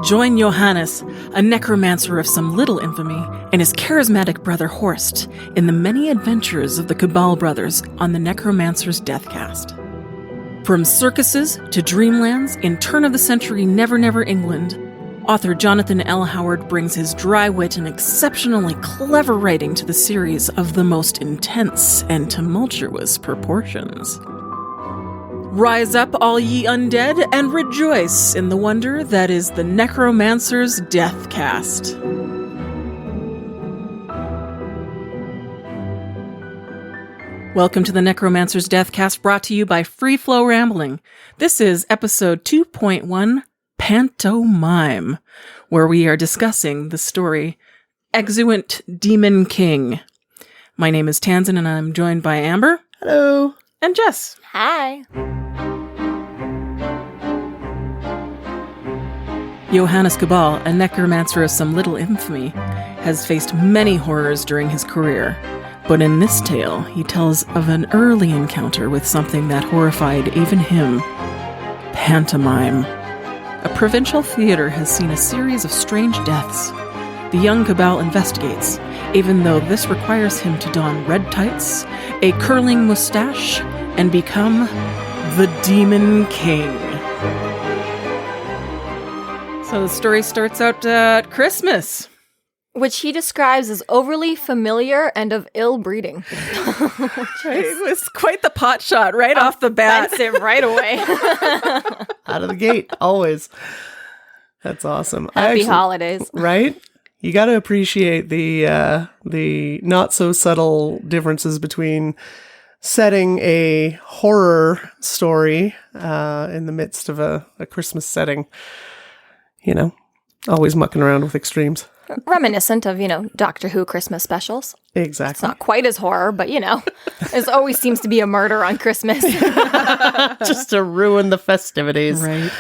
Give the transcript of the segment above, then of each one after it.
Join Johannes, a necromancer of some little infamy, and his charismatic brother Horst in the many adventures of the Cabal brothers on the Necromancer's Deathcast. From circuses to dreamlands in turn-of-the-century Never England, author Jonathan L. Howard brings his dry wit and exceptionally clever writing to the series of the most intense and tumultuous proportions. Rise up, all ye undead, and rejoice in the wonder that is the Necromancer's Deathcast. Welcome to the Necromancer's Deathcast, brought to you by Free Flow Rambling. This is episode 2.1, Pantomime, where we are discussing the story Exeunt Demon King. My name is Tanzan, and I'm joined by Amber. Hello. And Jess. Hi. Johannes Cabal, a necromancer of some little infamy, has faced many horrors during his career. But in this tale, he tells of an early encounter with something that horrified even him. Pantomime. A provincial theater has seen a series of strange deaths. The young Cabal investigates, even though this requires him to don red tights, a curling moustache, and become the Demon King. So the story starts out at Christmas, Which he describes as overly familiar and of ill breeding. It was quite the pot shot right off the bat. Offensive right away. Out of the gate, always. That's awesome. Happy holidays. Right? You got to appreciate the not so subtle differences between setting a horror story in the midst of a Christmas setting. You know, always mucking around with extremes. Reminiscent of, Doctor Who Christmas specials. Exactly. It's not quite as horror, but, there always seems to be a murder on Christmas. Just to ruin the festivities. Right.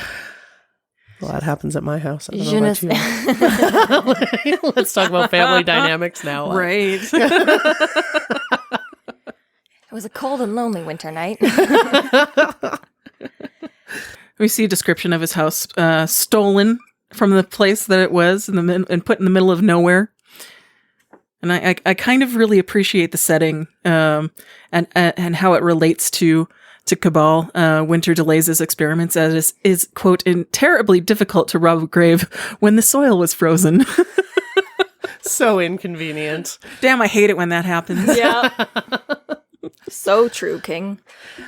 Well, that happens at my house. I don't know about you. Let's talk about family dynamics now. Right. It was a cold and lonely winter night. We see a description of his house stolen from the place that it was and put in the middle of nowhere. And I kind of really appreciate the setting and how it relates to Cabal. Winter delays his experiments as it is, quote, terribly difficult to rob a grave when the soil was frozen. So inconvenient. Damn, I hate it when that happens. Yeah. So true, King.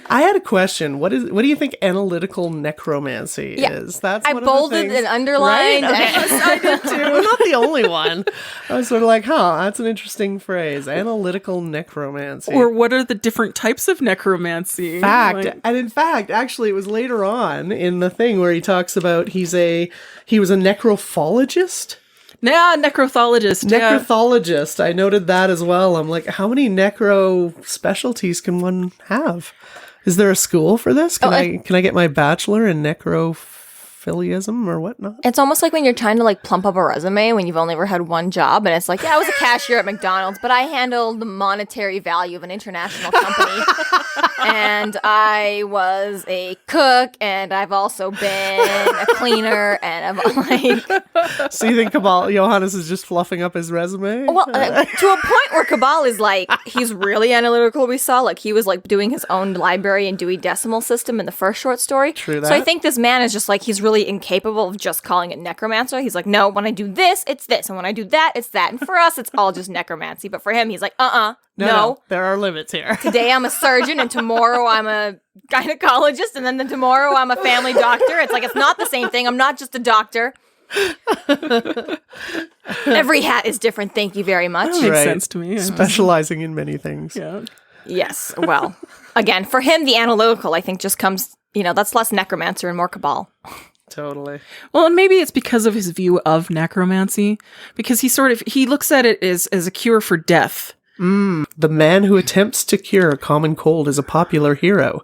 I had a question. What do you think analytical necromancy is? That's I one bolded of the things, and underlined. Right? Okay. I did too. I'm not the only one. I was sort of like, that's an interesting phrase. Analytical necromancy. Or what are the different types of necromancy? And in fact, actually, it was later on in the thing where he talks about he was a necrophologist. Yeah, necrothologist. Necrothologist. I noted that as well. I'm like, how many necro specialties can one have? Is there a school for this? Can I get my bachelor in necrophilism or whatnot? It's almost like when you're trying to plump up a resume when you've only ever had one job, and it's like, I was a cashier at McDonald's, but I handled the monetary value of an international company, and I was a cook, and I've also been a cleaner, and I'm So you think Johannes is just fluffing up his resume? Well, to a point where Cabal is he's really analytical. We saw he was doing his own library and Dewey Decimal System in the first short story. True that. So I think this man is just he's really incapable of just calling it necromancer. He's like, no, when I do this, it's this, and when I do that, it's that. And for us, it's all just necromancy. But for him, he's like, no. There are limits here. Today I'm a surgeon, and tomorrow I'm a gynecologist, and then tomorrow I'm a family doctor. It's it's not the same thing. I'm not just a doctor. Every hat is different. Thank you very much. Makes sense to me. Specializing in many things. Yeah. Yes. Well, again, for him, the analytical, I think, just comes, that's less necromancer and more Cabal. Totally. Well, and maybe it's because of his view of necromancy, because he looks at it as a cure for death. The man who attempts to cure a common cold is a popular hero.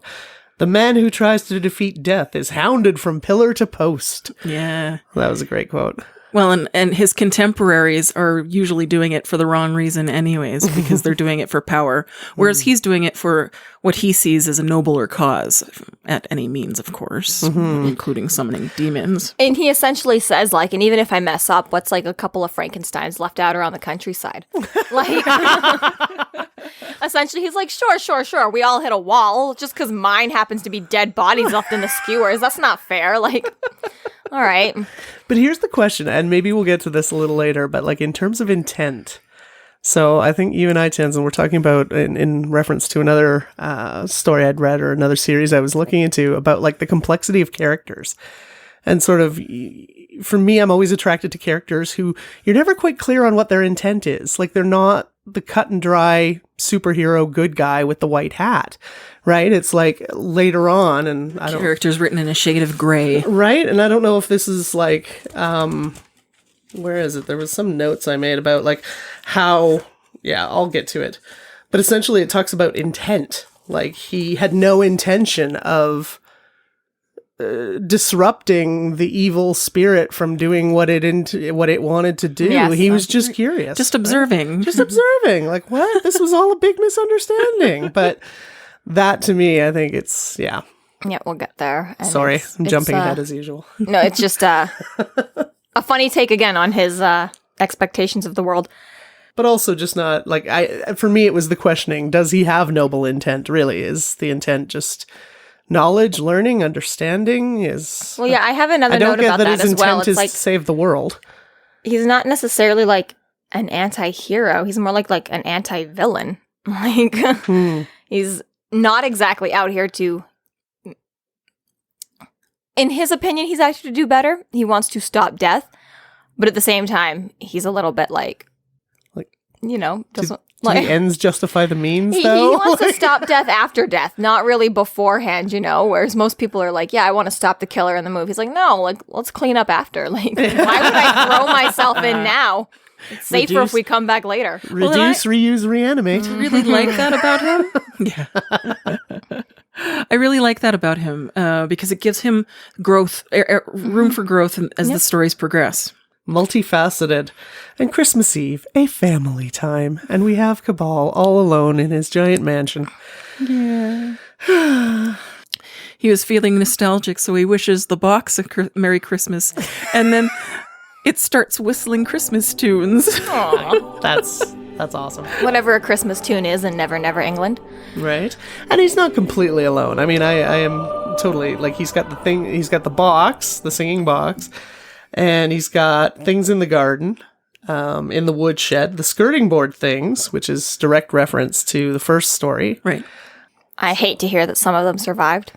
The man who tries to defeat death is hounded from pillar to post. Yeah. That was a great quote. Well, and his contemporaries are usually doing it for the wrong reason anyways, because they're doing it for power, whereas he's doing it for what he sees as a nobler cause, at any means, of course, including summoning demons. And he essentially says, like, and even if I mess up, what's like a couple of Frankensteins left out around the countryside? Like, essentially, he's like, sure. We all hit a wall just because mine happens to be dead bodies left in the skewers. That's not fair. Like, all right. But here's the question, and maybe we'll get to this a little later, but like in terms of intent. So I think you and I, Tenzin, were talking about in reference to another story I'd read or another series I was looking into about like the complexity of characters. And sort of, for me, I'm always attracted to characters who you're never quite clear on what their intent is. Like they're not the cut and dry superhero good guy with the white hat, right? It's like later on, and I don't... Characters written in a shade of gray. Right? And I don't know if this is like... where is it? There was some notes I made about like how... Yeah, I'll get to it. But essentially it talks about intent. Like he had no intention of disrupting the evil spirit from doing what it wanted to do. Yes, he was just curious. Just observing. Right? Just observing. Like, what? This was all a big misunderstanding. But that to me, I think it's, yeah. Yeah, we'll get there. And Sorry, I'm jumping ahead as usual. No, it's just a funny take again on his expectations of the world. But also just not, like, for me, it was the questioning, does he have noble intent, really? Is the intent just knowledge, learning, understanding? Well, yeah, I have another note about that as well. I don't get that his intent It's is like, to save the world. He's not necessarily, like, an anti-hero. He's more like an anti-villain. Like, he's not exactly out here to... In his opinion, he's actually to do better. He wants to stop death. But at the same time, he's a little bit like you know, doesn't... Do the ends justify the means, He though? wants to stop death after death, not really beforehand, you know, whereas most people are like, yeah, I want to stop the killer in the movie. He's like, no, like, let's clean up after. Like, why would I throw myself in now? It's safer if we come back later. Reduce, reuse, reanimate. I really like that about him. Yeah. I really like that about him because it gives him growth, room for growth as the stories progress. Multifaceted. And Christmas Eve, a family time. And we have Cabal all alone in his giant mansion. Yeah. He was feeling nostalgic, so he wishes the box a Merry Christmas. And then it starts whistling Christmas tunes. Aww. That's awesome. Whatever a Christmas tune is in Never Never England. Right. And he's not completely alone. I mean, I am totally, like, he's got the box, the singing box. And he's got things in the garden, in the woodshed, the skirting board things, which is direct reference to the first story. Right. I hate to hear that some of them survived.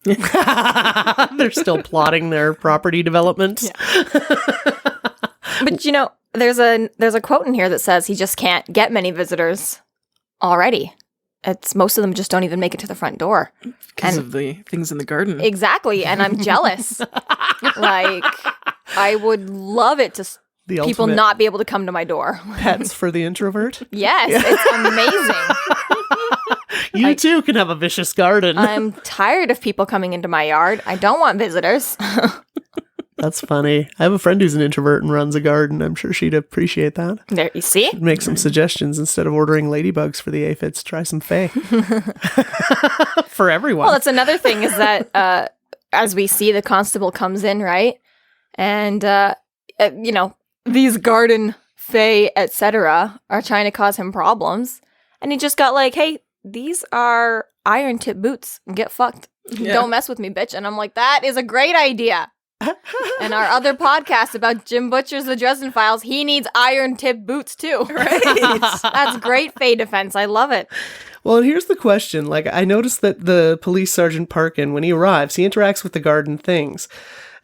They're still plotting their property development. Yeah. But you know, there's a quote in here that says he just can't get many visitors already. It's most of them just don't even make it to the front door because of the things in the garden. Exactly, and I'm jealous. Like, I would love it to people not be able to come to my door. Pets for the introvert. Yes, it's amazing. You too can have a vicious garden. I'm tired of people coming into my yard. I don't want visitors. That's funny. I have a friend who's an introvert and runs a garden. I'm sure she'd appreciate that. There, you see? She'd make some suggestions instead of ordering ladybugs for the aphids. Try some fae. For everyone. Well, that's another thing is that as we see, the constable comes in, right? And, you know, these garden fae, etc., are trying to cause him problems. And he just got like, hey, these are iron tip boots. Get fucked. Yeah. Don't mess with me, bitch. And I'm like, that is a great idea. And our other podcast about Jim Butcher's The Dresden Files, he needs iron tip boots too. Right? That's great fae defense. I love it. Well, and here's the question. Like, I noticed that the police sergeant Parkin, when he arrives, he interacts with the garden things.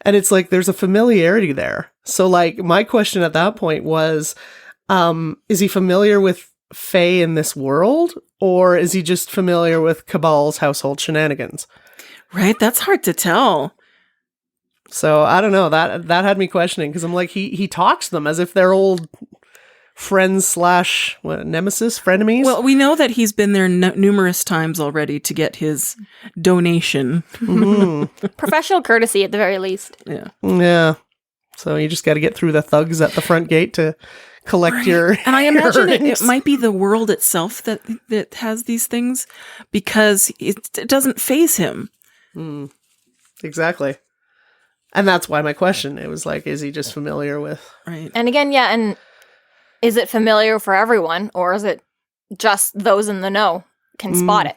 And it's like, there's a familiarity there. So, like, my question at that point was, is he familiar with fae in this world? Or is he just familiar with Cabal's household shenanigans? Right? That's hard to tell. So, I don't know. That had me questioning, because I'm like, he talks to them as if they're old friends / nemesis, frenemies. Well, we know that he's been there numerous times already to get his donation. Professional courtesy at the very least. Yeah. Yeah. So you just got to get through the thugs at the front gate to collect your And I imagine it earnings. might be the world itself that has these things, because it doesn't faze him. Exactly. And that's why my question, it was like, is he just familiar with... Right. And again, yeah, and is it familiar for everyone, or is it just those in the know can spot it?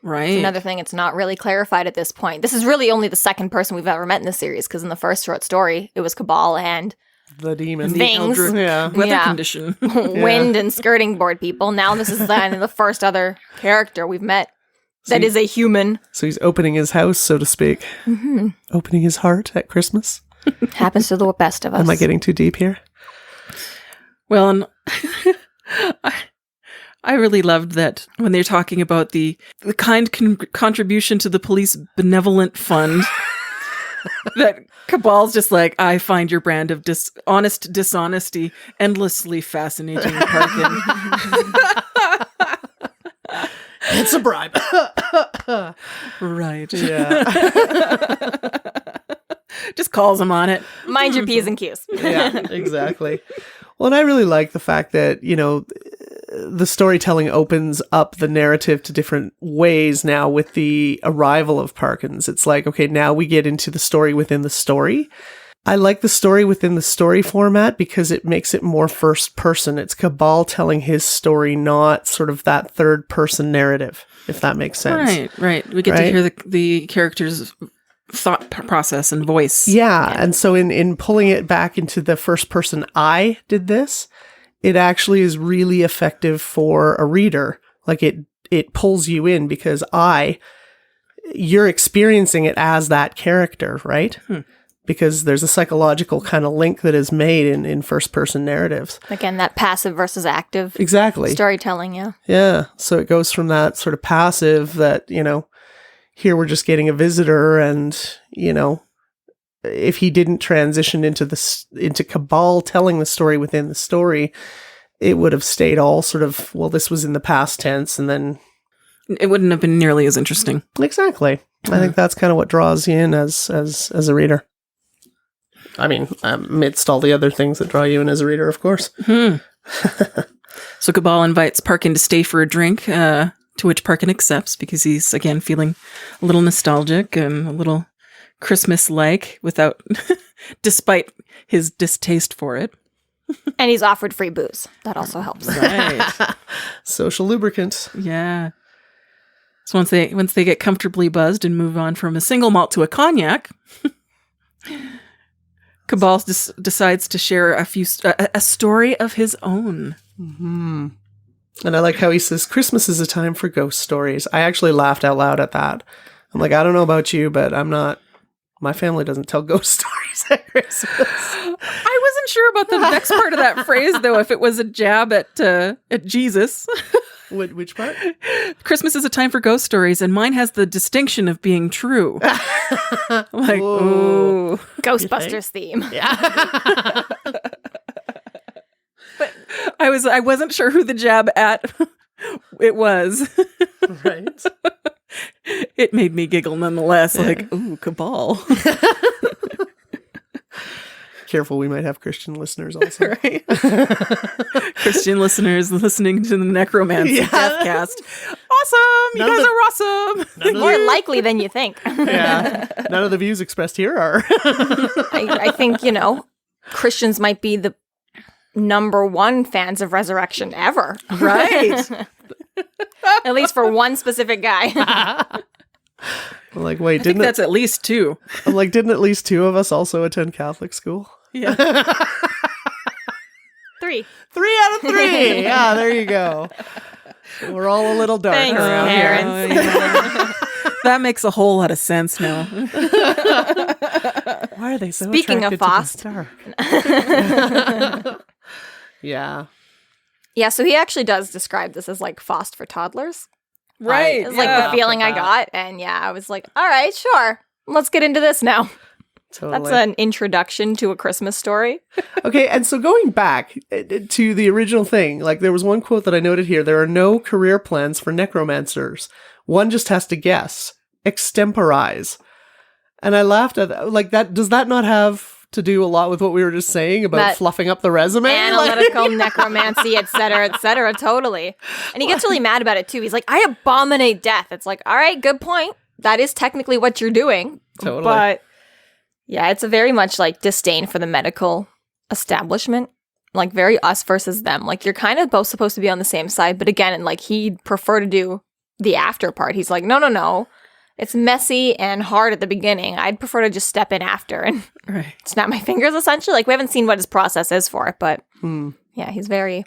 Right. It's another thing, it's not really clarified at this point. This is really only the second person we've ever met in this series, because in the first short story, it was Cabal and The demon. Things. Yeah. Weather Yeah. condition. wind and skirting board people. Now this is then the first other character we've met that is a human. So he's opening his house, so to speak. Mm-hmm. Opening his heart at Christmas. Happens to the best of us. Am I getting too deep here? Well, and I really loved that when they're talking about the kind contribution to the police benevolent fund, that Cabal's just like, I find your brand of honest dishonesty endlessly fascinating, Parkin. It's a bribe. Right. Yeah. Just calls him on it. Mind your P's and Q's. Yeah, exactly. Well, and I really like the fact that, the storytelling opens up the narrative to different ways now with the arrival of Parkins. It's like, okay, now we get into the story within the story. I like the story within the story format because it makes it more first person. It's Cabal telling his story, not sort of that third person narrative, if that makes sense. Right. We get to hear the character's thought process and voice. Yeah. And so in pulling it back into the first person, I did this, it actually is really effective for a reader. Like it pulls you in because you're experiencing it as that character, right? Because there's a psychological kind of link that is made in first person narratives. Again, that passive versus active Exactly. storytelling, yeah. Yeah. So it goes from that sort of passive that, here we're just getting a visitor and, if he didn't transition into Cabal telling the story within the story, it would have stayed all sort of, well, this was in the past tense, and then It wouldn't have been nearly as interesting. exactly. I think that's kind of what draws you in as a reader. I mean, amidst all the other things that draw you in as a reader, of course. So Cabal invites Parkin to stay for a drink, to which Parkin accepts because he's, again, feeling a little nostalgic and a little Christmas-like despite his distaste for it. And he's offered free booze. That also helps. Right. Social lubricant. Yeah. So once they get comfortably buzzed and move on from a single malt to a cognac, Cabal decides to share a story of his own. Mm-hmm. And I like how he says, Christmas is a time for ghost stories. I actually laughed out loud at that. I'm like, I don't know about you, but my family doesn't tell ghost stories at Christmas. I wasn't sure about the next part of that phrase, though, if it was a jab at Jesus. Which part? Christmas is a time for ghost stories, and mine has the distinction of being true. I'm like, ooh. Ghostbusters theme. Yeah. But I wasn't sure who the jab at it was. Right. It made me giggle nonetheless. Like, ooh, Cabal. Careful, we might have Christian listeners also. Right? Christian listeners listening to the Necromancer Deathcast. Awesome! You guys are awesome! more likely than you think. Yeah. None of the views expressed here are. I think, Christians might be the number one fans of resurrection ever. Right. At least for one specific guy. I'm like, wait, I think that's at least two. I'm like, didn't at least two of us also attend Catholic school? Yeah. 3. 3 out of 3. Yeah, there you go. We're all a little dark Thanks, around parents. here. Yeah. That makes a whole lot of sense now. Why are they so Speaking of attracted to the dark? Yeah. Yeah, so he actually does describe this as like Faust for toddlers. Right. It's like the feeling I got. And I was like, all right, sure. Let's get into this now. Totally. That's an introduction to a Christmas story. Okay, and so going back to the original thing, like there was one quote that I noted here. There are no career plans for necromancers. One just has to guess. Extemporize. And I laughed at that. Like that. Does that not have to do a lot with what we were just saying about That fluffing up the resume. Analytical necromancy, et cetera, totally. And he gets really mad about it too. He's like, I abominate death. It's like, all right, good point. That is technically what you're doing. Totally. But yeah, it's a very much like disdain for the medical establishment. Like very us versus them. Like you're kind of both supposed to be on the same side. But again, like he'd prefer to do the after part. He's like, no. It's messy and hard at the beginning. I'd prefer to just step in after and snap my fingers, essentially. Like, we haven't seen what his process is for it, but yeah, he's very...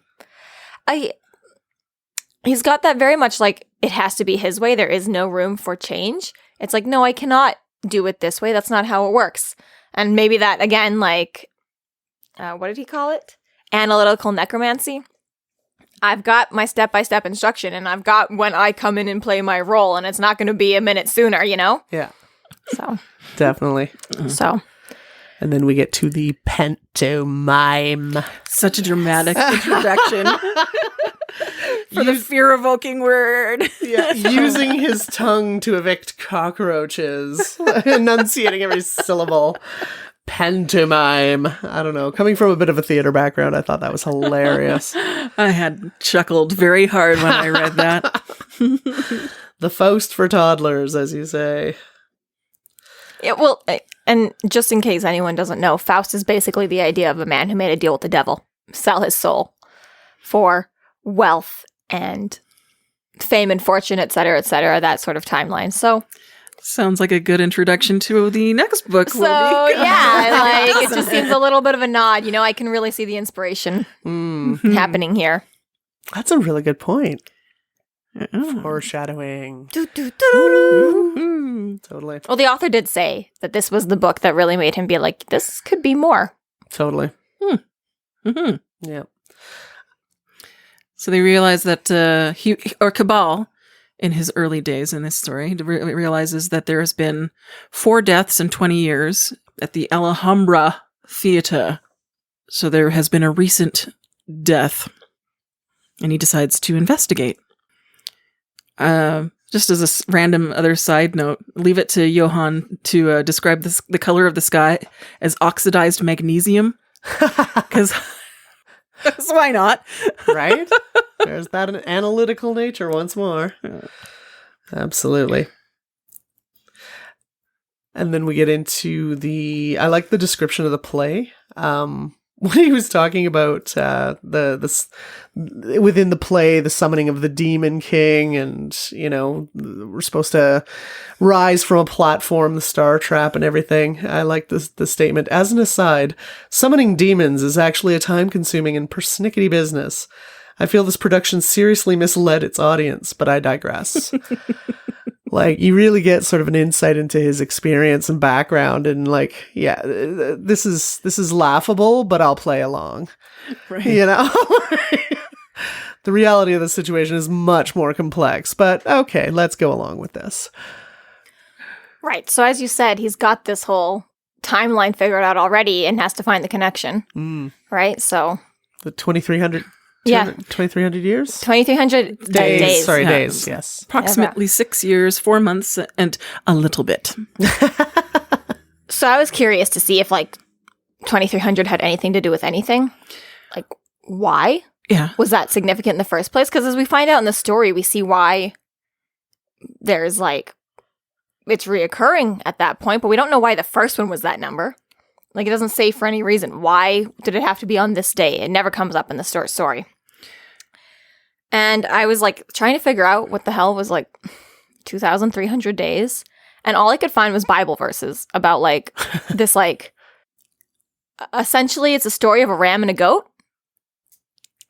he's got that very much, like, it has to be his way. There is no room for change. It's like, no, I cannot do it this way. That's not how it works. And maybe that, again, like, what did he call it? Analytical necromancy. I've got my step-by-step instruction, and I've got when I come in and play my role, and it's not going to be a minute sooner, you know? Yeah. So. Definitely. So. And then we get to the Pantomime. Such a dramatic introduction. For the fear-evoking word. Yeah, using his tongue to evict cockroaches. Enunciating every syllable. Pantomime. I don't know. Coming from a bit of a theater background, I thought that was hilarious. I had chuckled very hard when I read that. The Faust for toddlers, as you say. Yeah, well, and just in case anyone doesn't know, Faust is basically the idea of a man who made a deal with the devil. Sell his soul for wealth and fame and fortune, et cetera, that sort of timeline. So... sounds like a good introduction to the next book. So, yeah, like, it just seems a little bit of a nod. You know, I can really see the inspiration happening here. That's a really good point. Foreshadowing. Totally. Well, the author did say that this was the book that really made him be like, this could be more. Totally. Yeah. So they realize that Cabal, in his early days in this story, realizes that there has been 4 deaths in 20 years at the Alhambra Theater. So there has been a recent death, and he decides to investigate. Just as a random other side note, leave it to Johann to describe the color of the sky as oxidized magnesium. Because why not? Right? There's that analytical nature once more. Absolutely. And then we get into I like the description of the play. When he was talking about within the play, the summoning of the Demon King, and, you know, we're supposed to rise from a platform, the star trap and everything. I like the statement. As an aside, summoning demons is actually a time-consuming and persnickety business. I feel this production seriously misled its audience, but I digress. Like, you really get sort of an insight into his experience and background, and like, yeah, this is laughable, but I'll play along. Right. You know? The reality of the situation is much more complex, but okay, let's go along with this. Right. So as you said, he's got this whole timeline figured out already and has to find the connection. Right? So the 2300 years? 2300 days. Sorry, days, yes. Approximately 6 years, 4 months, and a little bit. So I was curious to see if, like, 2300 had anything to do with anything. Like, why? Yeah. Was that significant in the first place? Because as we find out in the story, we see why there's, like, it's reoccurring at that point, but we don't know why the first one was that number. Like, it doesn't say for any reason. Why did it have to be on this day? It never comes up in the story. And I was, like, trying to figure out what the hell was, like, 2,300 days. And all I could find was Bible verses about, like, this, like, essentially it's a story of a ram and a goat.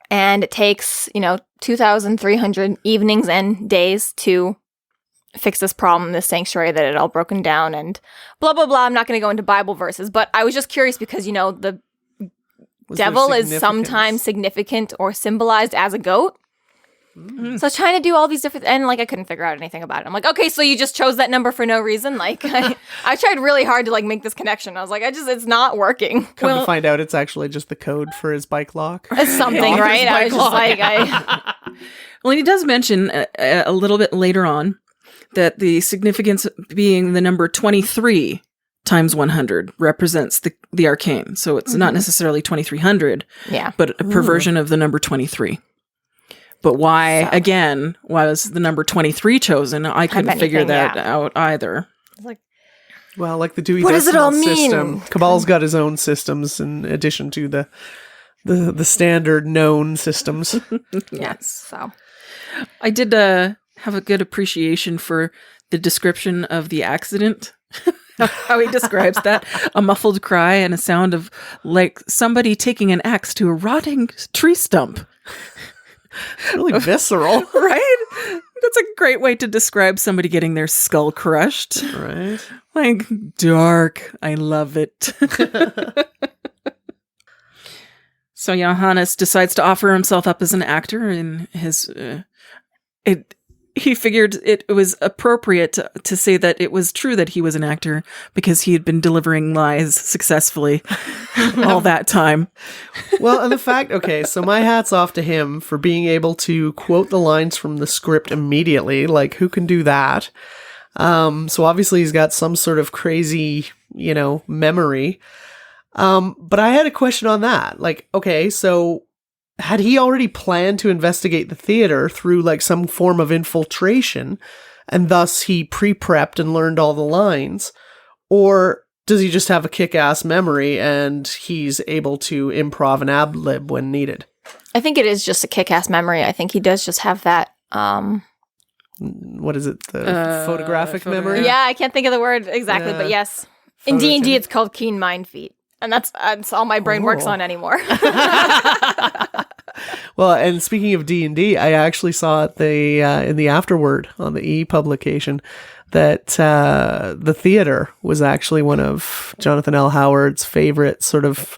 And it takes, 2,300 evenings and days to fix this problem, this sanctuary that had all broken down and blah, blah, blah. I'm not going to go into Bible verses, but I was just curious because, the devil is sometimes significant or symbolized as a goat. So I was trying to do all these different, and like I couldn't figure out anything about it. I'm like, okay, so you just chose that number for no reason? Like, I tried really hard to like make this connection. I was like, it's not working. Come to find out, it's actually just the code for his bike lock. It's something, right? I was just like, Well, he does mention a little bit later on that the significance being the number 23 times 100 represents the arcane. So it's not necessarily 2300, but a perversion of the number 23. But why was the number 23 chosen? I couldn't figure that out either. Well, like the Dewey what does it all Decimal mean? System, Cabal's got his own systems in addition to the standard known systems. Yes. So I did have a good appreciation for the description of the accident. How he describes that. A muffled cry and a sound of like somebody taking an axe to a rotting tree stump. Really visceral. Right? That's a great way to describe somebody getting their skull crushed. Right. Like, dark. I love it. So Johannes decides to offer himself up as an actor in his... He figured it was appropriate to say that it was true that he was an actor because he had been delivering lies successfully all that time. Well, and the fact, so my hat's off to him for being able to quote the lines from the script immediately. Like, who can do that? So obviously he's got some sort of crazy, memory. But I had a question on that. Like, so had he already planned to investigate the theater through like some form of infiltration, and thus he pre-prepped and learned all the lines? Or does he just have a kick-ass memory and he's able to improv and ad-lib when needed? I think it is just a kick-ass memory. I think he does just have that... What is it? The photographic memory? Yeah, I can't think of the word exactly, but yes. In D&D, it's called keen mind feat. And that's all my brain works on anymore. Well, and speaking of D&D, I actually saw it in the afterword on the e-publication that the theater was actually one of Jonathan L. Howard's favorite sort of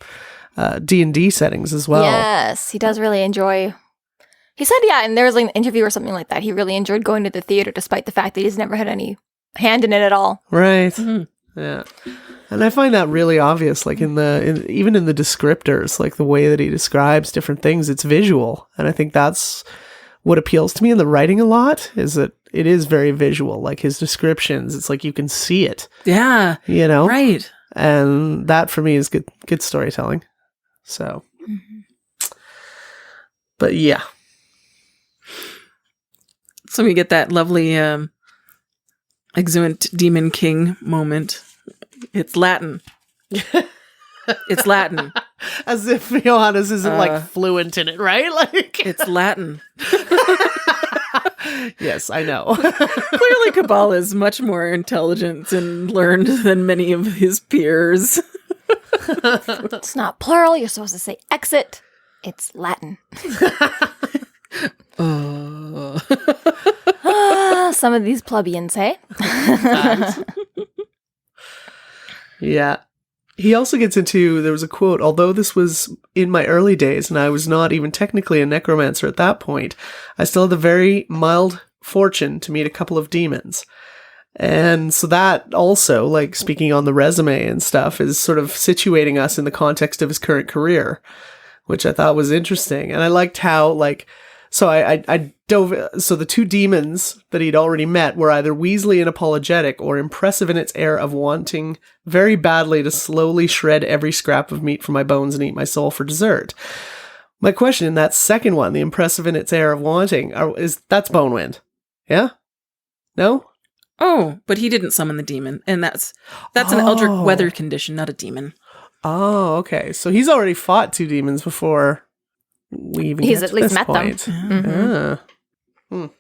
D&D settings as well. Yes, he does really enjoy... He said, and there was like an interview or something like that. He really enjoyed going to the theater despite the fact that he's never had any hand in it at all. Right. Mm-hmm. Yeah. And I find that really obvious, like even in the descriptors, like the way that he describes different things, it's visual. And I think that's what appeals to me in the writing a lot, is that it is very visual. Like his descriptions, it's like you can see it. Yeah. Right. And that for me is good storytelling. So, but yeah. So we get that lovely Exeunt Demon King moment. It's Latin. It's Latin. As if Johannes isn't like fluent in it, right? Like it's Latin. Yes, I know. Clearly Cabal is much more intelligent and learned than many of his peers. It's not plural. You're supposed to say exit. It's Latin. Some of these plebeians, hey? Yeah. He also gets into, there was a quote, although this was in my early days and I was not even technically a necromancer at that point, I still had the very mild fortune to meet a couple of demons. And so that also, like speaking on the resume and stuff, is sort of situating us in the context of his current career, which I thought was interesting. And I liked how, like, so I dove, so the two demons that he'd already met were either Weasley and apologetic or impressive in its air of wanting very badly to slowly shred every scrap of meat from my bones and eat my soul for dessert. My question in that second one, the impressive in its air of wanting, that's Bonewind. Yeah? No? Oh, but he didn't summon the demon, and that's an Eldritch weather condition, not a demon. Oh, okay. So he's already fought two demons before we even He's at least met them. Mm-hmm. And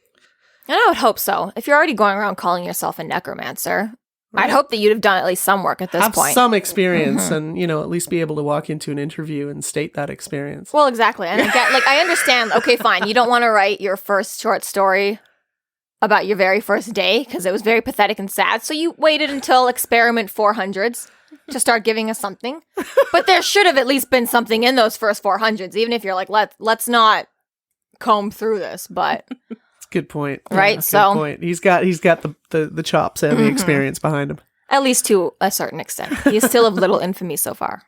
I would hope so. If you're already going around calling yourself a necromancer, right. I'd hope that you'd have done at least some work at this point. Have some experience and, at least be able to walk into an interview and state that experience. Well, exactly. And I understand, okay, fine, you don't want to write your first short story about your very first day because it was very pathetic and sad. So you waited until experiment 400s to start giving us something. But there should have at least been something in those first 400s, even if you're like, let's not comb through this. But it's a good point. Right? Yeah, so good point. He's got the chops and the experience behind him. At least to a certain extent. He's still of little infamy so far.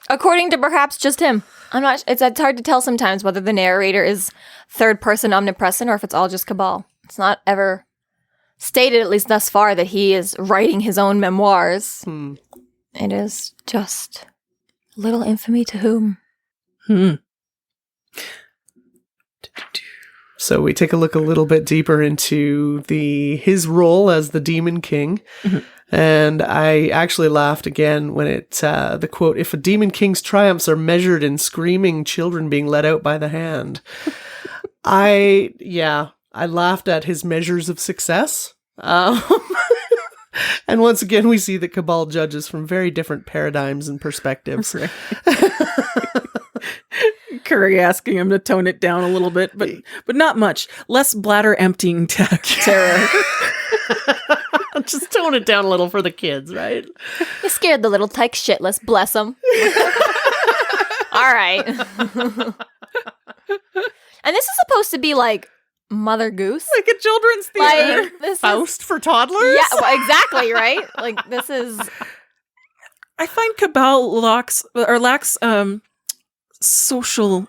According to perhaps just him. It's hard to tell sometimes whether the narrator is third person omnipresent or if it's all just Cabal. It's not ever stated, at least thus far, that he is writing his own memoirs. It is just a little infamy to whom? So we take a look a little bit deeper into his role as the Demon King. And I actually laughed again when the quote, "If a Demon King's triumphs are measured in screaming children being let out by the hand." I laughed at his measures of success. And once again, we see that Cabal judges from very different paradigms and perspectives. Right. Curry asking him to tone it down a little bit, but not much. Less bladder emptying terror. Just tone it down a little for the kids, right? You scared the little tyke shitless, bless them. All right. And this is supposed to be like Mother Goose. Like a children's theater. Like, this Faust for toddlers? Yeah, well, exactly, right? Like, this is... I find Cabal lacks social...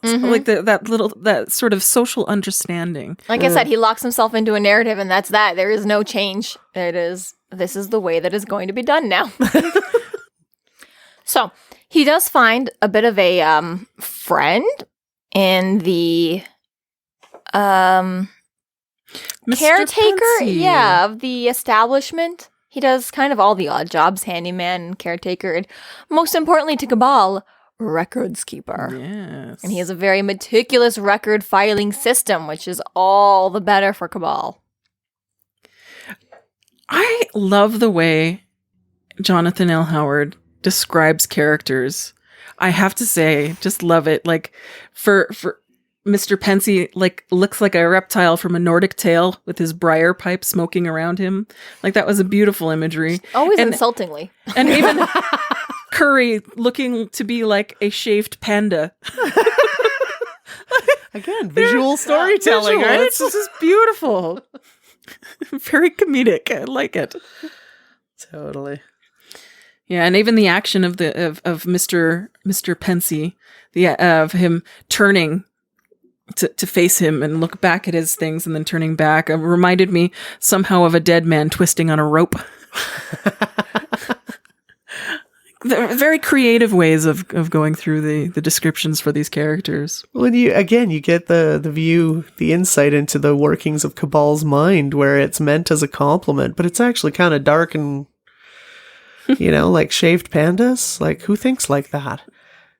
like that sort of social understanding. Like I said, he locks himself into a narrative, and that's that. There is no change. This is the way that is going to be done now. So he does find a bit of a caretaker Pensy. Of the establishment. He does kind of all the odd jobs, handyman and caretaker, and most importantly to Cabal, records keeper. Yes. And he has a very meticulous record filing system, which is all the better for Cabal. I love the way Jonathan L. Howard describes characters. I have to say, just love it. Like for Mr. Pensy, like looks like a reptile from a Nordic tale with his briar pipe smoking around him. Like that was a beautiful imagery. Always insultingly. And even Curry looking to be like a shaved panda. Again, visual storytelling, right? It's just beautiful. Very comedic. I like it. Totally. Yeah, and even the action of Mr. Pensy, of him turning to face him and look back at his things and then turning back, reminded me somehow of a dead man twisting on a rope. Very creative ways of going through the descriptions for these characters. Well, you get the view, the insight into the workings of Cabal's mind, where it's meant as a compliment, but it's actually kind of dark and, like shaved pandas. Like, who thinks like that?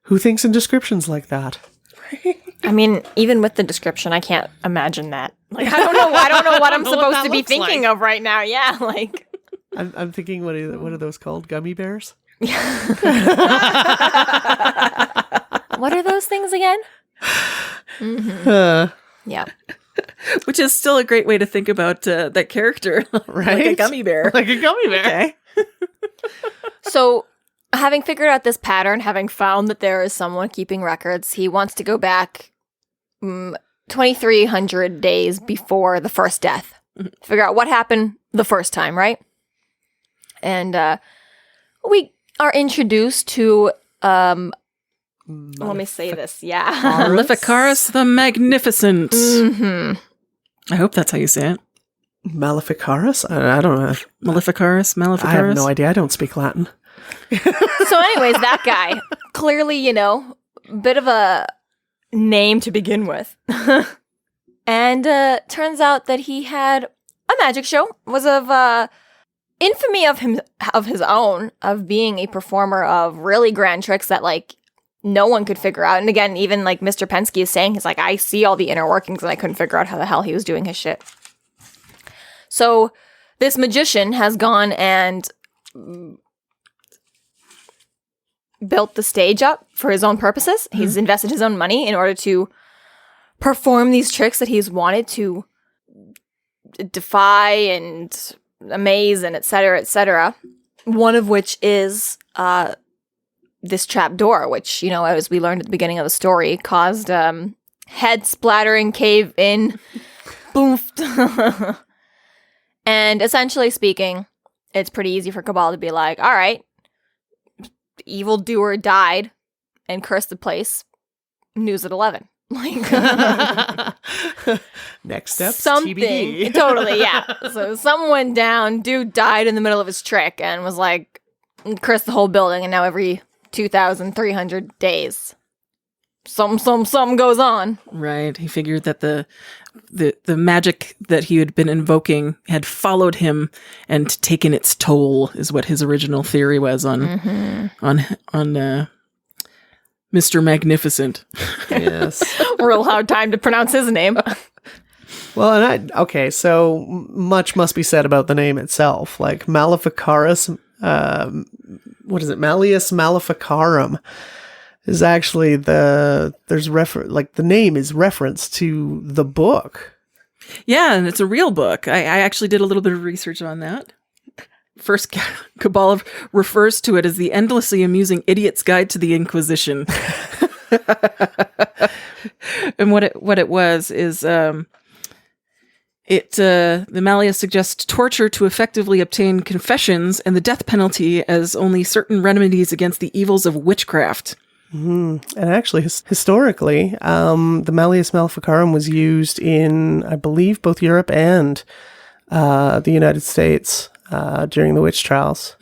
Who thinks in descriptions like that? I mean, even with the description, I can't imagine that. Like, I don't know what I'm supposed to be thinking of right now. Yeah, like I'm thinking, what are those called? Gummy bears? What are those things again? Mm-hmm. Yeah. Which is still a great way to think about that character. Right? Like a gummy bear. Like a gummy bear. Okay. So, having figured out this pattern, having found that there is someone keeping records, he wants to go back 2,300 days before the first death. Figure out what happened the first time, right? And we are introduced to let me say this, yeah. Maleficarus the Magnificent. Mm-hmm. I hope that's how you say it. Maleficarus? I don't know. Maleficarus? I have no idea. I don't speak Latin. So anyways, that guy, clearly, bit of a name to begin with. And turns out that he had a magic show, was of infamy of his own, of being a performer of really grand tricks that, like, no one could figure out. And again, even, like, Mr. Pensky is saying, he's like, I see all the inner workings and I couldn't figure out how the hell he was doing his shit. So this magician has gone and built the stage up for his own purposes. He's invested his own money in order to perform these tricks that he's wanted to defy and amaze and et cetera, one of which is this trap door, which, as we learned at the beginning of the story, caused head splattering cave in. Boom. And essentially speaking, it's pretty easy for Cabal to be like, all right, evildoer died and cursed the place. News at 11. Like Next steps, something. TBD. Totally, yeah. So something went down. Dude died in the middle of his trick and was like, cursed the whole building. And now every 2,300 days, some goes on. Right. He figured that the magic that he had been invoking had followed him and taken its toll, is what his original theory was on Mr. Magnificent. Yes. Real hard time to pronounce his name. Well, so much must be said about the name itself. Like Maleficaris, what is it? Malleus Maleficarum is actually the name is reference to the book. Yeah, and it's a real book. I actually did a little bit of research on that. First, Cabal refers to it as the endlessly amusing idiot's guide to the Inquisition. And what it was is the Malleus suggests torture to effectively obtain confessions and the death penalty as only certain remedies against the evils of witchcraft. And actually, historically, the Malleus Maleficarum was used in, I believe, both Europe and the United States during the witch trials,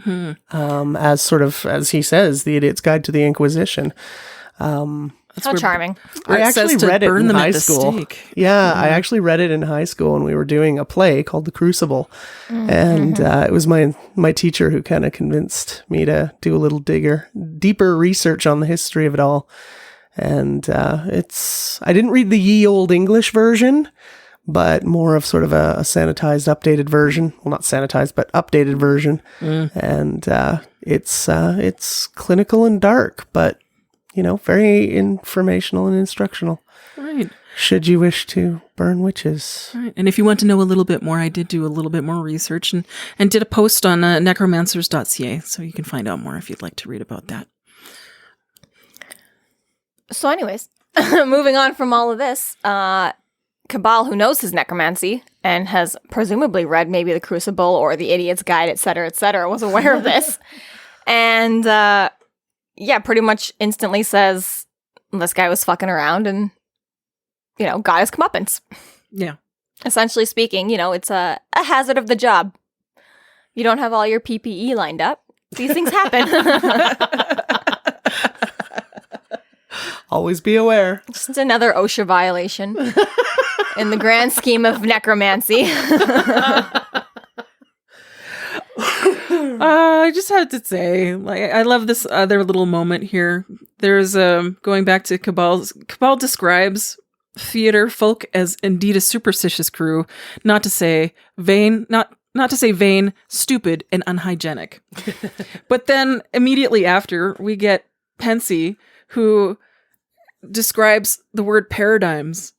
as sort of, as he says, the idiot's guide to the Inquisition. How charming. I actually read it in high school. Yeah, I actually read it in high school when we were doing a play called The Crucible. And it was my teacher who kind of convinced me to do a little deeper research on the history of it all. And I didn't read the ye old English version, but more of sort of a sanitized, updated version. Well, not sanitized, but updated version. And it's clinical and dark, but very informational and instructional. Right. Should you wish to burn witches. Right. And if you want to know a little bit more, I did do a little bit more research and did a post on necromancers.ca, so you can find out more if you'd like to read about that. So anyways, moving on from all of this, Cabal, who knows his necromancy and has presumably read maybe The Crucible or The Idiot's Guide, etc., was aware of this. And pretty much instantly says this guy was fucking around and, got his comeuppance. Yeah. Essentially speaking, it's a hazard of the job. You don't have all your PPE lined up. These things happen. Always be aware. Just another OSHA violation in the grand scheme of necromancy. I just had to say, I love this other little moment here. There's going back to Cabal describes theater folk as indeed a superstitious crew, not to say vain, stupid, and unhygienic. But then immediately after, we get Pensy, who describes the word paradigms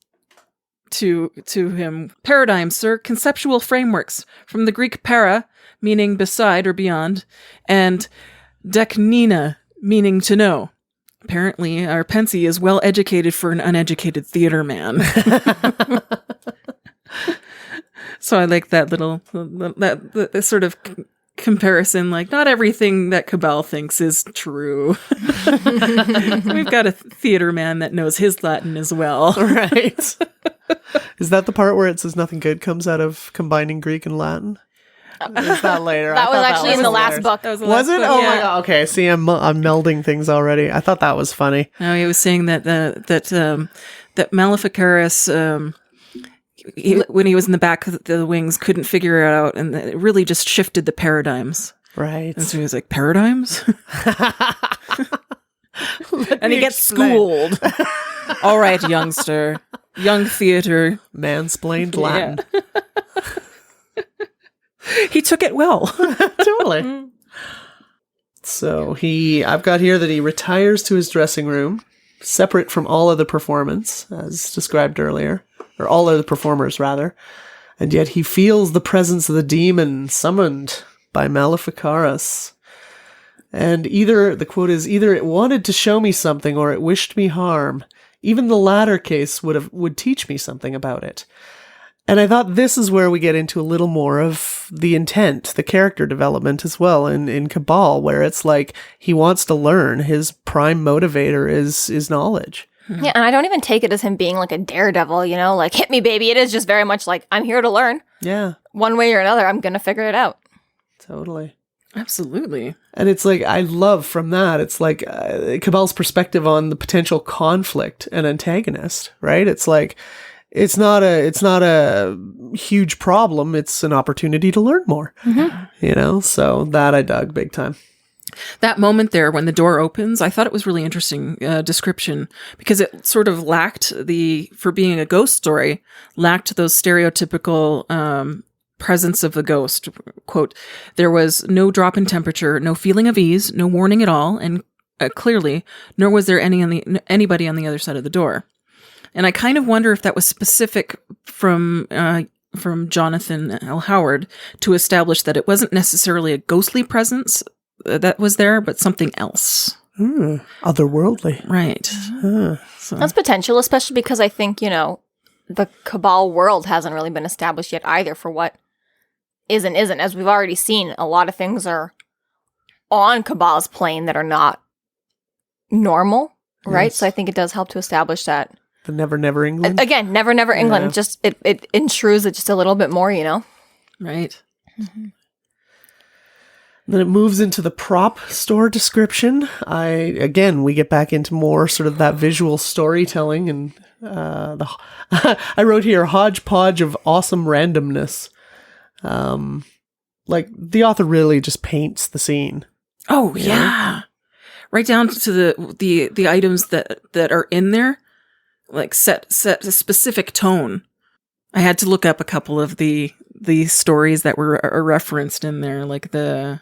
to him. Paradigms, sir, conceptual frameworks from the Greek para, meaning beside or beyond, and deknina, meaning to know. Apparently, our Pensy is well educated for an uneducated theater man. So I like that little, that sort of comparison. Like, not everything that Cabal thinks is true. We've got a theater man that knows his Latin as well. Right. Is that the part where it says nothing good comes out of combining Greek and Latin? Is that later? That was actually in the last book. Was it? Oh my god. Okay. See, I'm melding things already. I thought that was funny. No, he was saying that Maleficaris, when he was in the back of the wings, couldn't figure it out, and it really just shifted the paradigms. Right. And so he was like, paradigms? And he gets schooled. All right, youngster. Young theater. Mansplained Latin. Yeah. He took it well. Totally. So I've got here that he retires to his dressing room, separate from all other performance, as described earlier, or all other performers, rather, and yet he feels the presence of the demon summoned by Maleficaris. And the quote is, either it wanted to show me something or it wished me harm. Even the latter case would teach me something about it. And I thought this is where we get into a little more of the intent, the character development as well in Cabal, where it's like he wants to learn. His prime motivator is knowledge. Yeah, and I don't even take it as him being like a daredevil, you know, like hit me, baby. It is just very much like I'm here to learn. Yeah. One way or another, I'm gonna figure it out. Totally. Absolutely. And it's like, I love from that, it's like Cabal's perspective on the potential conflict and antagonist, right? It's like, it's not a huge problem. It's an opportunity to learn more, you know? So that I dug big time. That moment there when the door opens, I thought it was really interesting description because it sort of lacked for being a ghost story, lacked those stereotypical presence of the ghost. Quote, there was no drop in temperature, no feeling of ease, no warning at all, and clearly, nor was there anybody on the other side of the door. And I kind of wonder if that was specific from Jonathan L. Howard to establish that it wasn't necessarily a ghostly presence that was there, but something else. Otherworldly. Right. So. That's potential, especially because I think, you know, the Cabal world hasn't really been established yet either for what is and isn't. As we've already seen, a lot of things are on Cabal's plane that are not normal, right? Yes. So I think it does help to establish that. The Never England. Again, Never England. Yeah. Just it intrudes it just a little bit more, you know? Right. Then it moves into the prop store description. We get back into more sort of that visual storytelling, and I wrote here hodgepodge of awesome randomness. Like the author really just paints the scene. Oh yeah, right down to the items that are in there, like set a specific tone. I had to look up a couple of the stories that were referenced in there, like there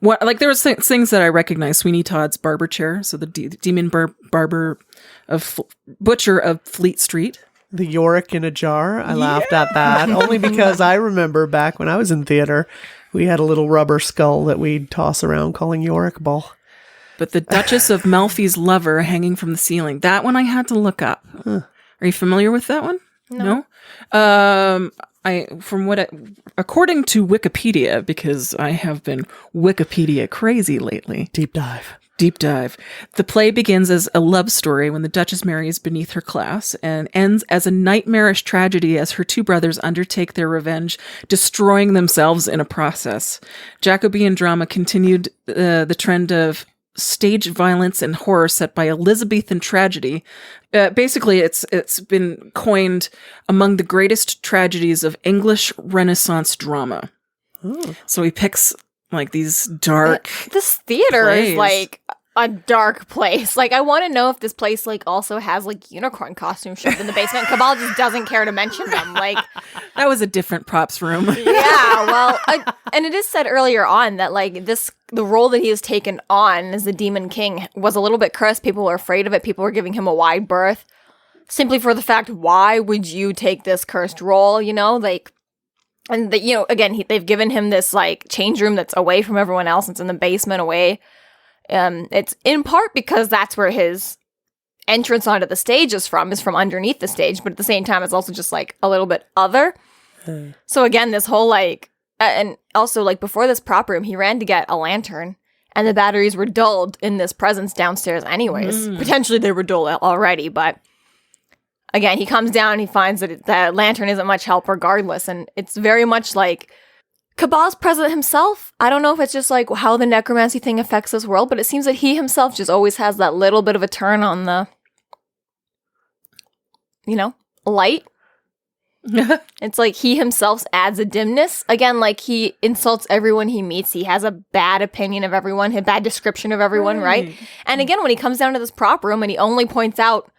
was things that I recognized. Sweeney Todd's barber chair, so the demon barber of Butcher of Fleet Street. The Yorick in a jar. I laughed at that only because I remember back when I was in theater, we had a little rubber skull that we'd toss around calling Yorick Ball. But the Duchess of Malfi's lover hanging from the ceiling. That one I had to look up. Huh. Are you familiar with that one? No. According to Wikipedia, because I have been Wikipedia crazy lately. Deep dive. The play begins as a love story when the Duchess marries beneath her class and ends as a nightmarish tragedy as her two brothers undertake their revenge, destroying themselves in a process. Jacobean drama continued the trend of stage violence and horror set by Elizabethan tragedy. Basically, it's been coined among the greatest tragedies of English Renaissance drama. Ooh. So he picks like these dark. This theater plays. is like a dark place. Like I want to know if this place like also has like unicorn costumes shoved in the basement. Cabal just doesn't care to mention them. Like that was a different props room. Yeah, well, and it is said earlier on that like the role that he has taken on as the Demon King was a little bit cursed. People were afraid of it. People were giving him a wide berth simply for the fact, why would you take this cursed role? You know, like. And, again, they've given him this, like, change room that's away from everyone else. It's in the basement away. It's in part because that's where his entrance onto the stage is from underneath the stage. But at the same time, it's also just, like, a little bit other. So, again, this whole, like, and also, like, before this prop room, he ran to get a lantern. And the batteries were dulled in this presence downstairs anyways. Potentially they were dull already, but... Again, he comes down and he finds that the lantern isn't much help regardless. And it's very much like Cabal's present himself. I don't know if it's just like how the necromancy thing affects this world, but it seems that he himself just always has that little bit of a turn on the, light. It's like he himself adds a dimness. Again, like he insults everyone he meets. He has a bad opinion of everyone, a bad description of everyone, right? And again, when he comes down to this prop room and he only points out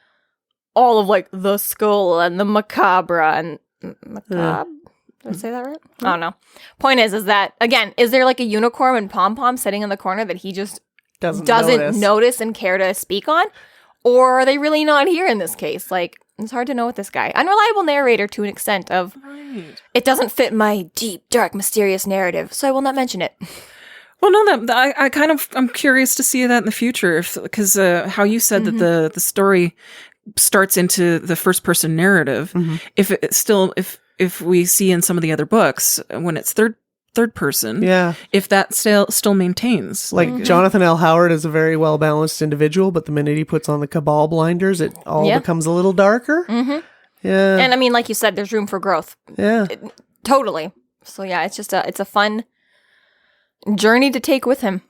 all of, like, the skull and the macabre and... Macabre? Did I say that right? I don't know. Point is that, again, is there, like, a unicorn and pom-pom sitting in the corner that he just doesn't notice and care to speak on? Or are they really not here in this case? Like, it's hard to know with this guy. Unreliable narrator to an extent of, it doesn't fit my deep, dark, mysterious narrative, so I will not mention it. Well, no, I'm curious to see that in the future, because how you said that the story starts into the first person narrative. If we see in some of the other books when it's third third person. Yeah. If that still maintains. Like Jonathan L. Howard is a very well-balanced individual, but the minute he puts on the Cabal blinders, it all becomes a little darker. Mm-hmm. Yeah. And I mean, like you said, there's room for growth. Yeah. Totally. So yeah, it's just it's a fun journey to take with him.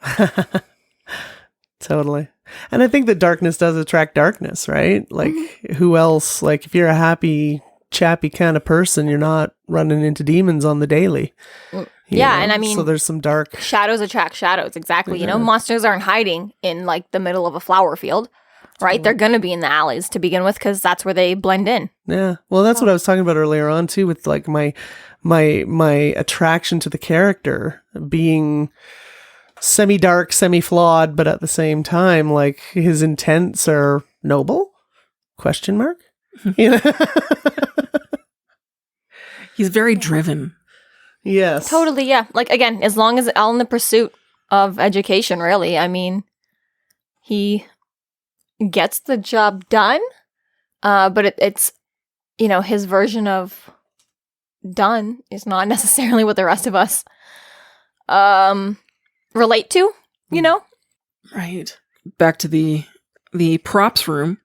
Totally. And I think that darkness does attract darkness, right? Like who else? Like if you're a happy, chappy kind of person, you're not running into demons on the daily. Yeah, know? and I mean, so there's some dark. Shadows attract shadows. Exactly. You know, monsters aren't hiding in like the middle of a flower field, right? They're going to be in the alleys to begin with because that's where they blend in. Yeah. Well, that's what I was talking about earlier on too, with like my attraction to the character being semi-dark, semi-flawed, but at the same time, like his intents are noble? Question mark? You know? He's very driven. Yes. Totally, yeah. Like, again, as long as it's all in the pursuit of education, really. I mean, he gets the job done, but it's, you know, his version of done is not necessarily what the rest of us relate to, you know? Right. Back to the props room.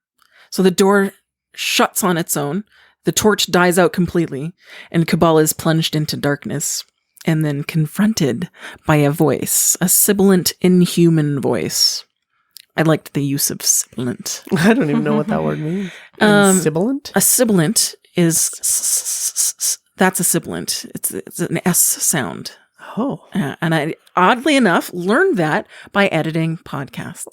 So the door shuts on its own. The torch dies out completely, and Cabal is plunged into darkness, and then confronted by a voice, a sibilant, inhuman voice. I liked the use of sibilant. I don't even know what that word means. Sibilant? A sibilant is that's a sibilant. It's an S sound. Oh. And I, oddly enough, learned that by editing podcasts.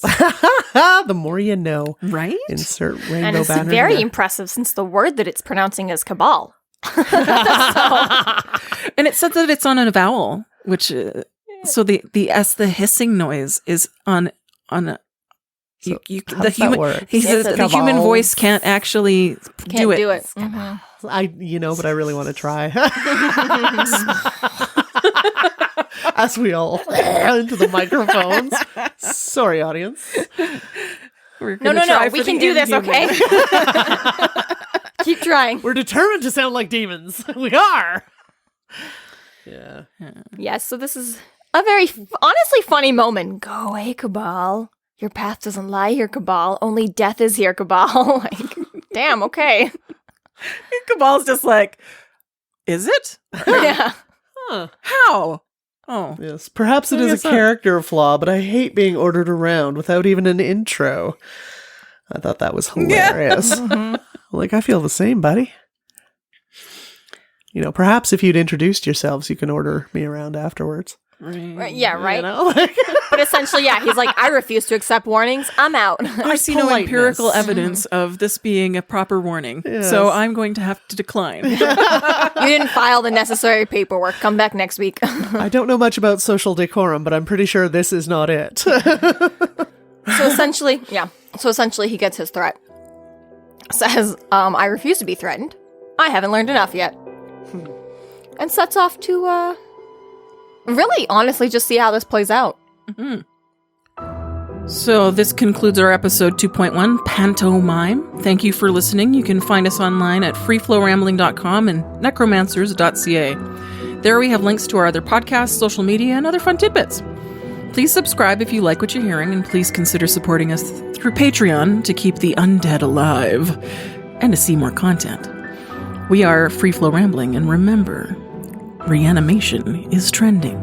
The more you know. Right? Insert rainbow And it's banner very there. impressive since the word that it's pronouncing is Cabal. And it said that it's on a vowel, which so the S, the hissing noise is on a So the how's that human. work? He says It's the a human Cabal. voice can't actually do it. Mhm. But I really want to try. As we all into the microphones. Sorry, audience. We're No, gonna try for we the can do this, inhuman. okay? Keep trying. We're determined to sound like demons. We are. Yeah. Yes, so this is a very honestly funny moment. Go away, Cabal. Your path doesn't lie here, Cabal. Only death is here, Cabal. Like, damn, okay. Cabal's just like, is it? Yeah. Huh. How? Oh. Yes. Perhaps it I is guess a character flaw, but I hate being ordered around without even an intro. I thought that was hilarious. Like, I feel the same, buddy. You know, perhaps if you'd introduced yourselves, you can order me around afterwards. Right, yeah, right. You know? But essentially, yeah, he's like, I refuse to accept warnings. I'm out. I see no politeness. empirical evidence of this being a proper warning, so Yes. I'm going to have to decline. You didn't file the necessary paperwork. Come back next week. I don't know much about social decorum, but I'm pretty sure this is not it. So essentially, he gets his threat. Says, I refuse to be threatened. I haven't learned enough yet. And sets off to, really, honestly, just see how this plays out. So this concludes our episode 2.1, Pantomime. Thank you for listening. You can find us online at freeflowrambling.com and necromancers.ca. There we have links to our other podcasts, social media, and other fun tidbits. Please subscribe if you like what you're hearing, and please consider supporting us through Patreon to keep the undead alive and to see more content. We are Free Flow Rambling, and remember, reanimation is trending.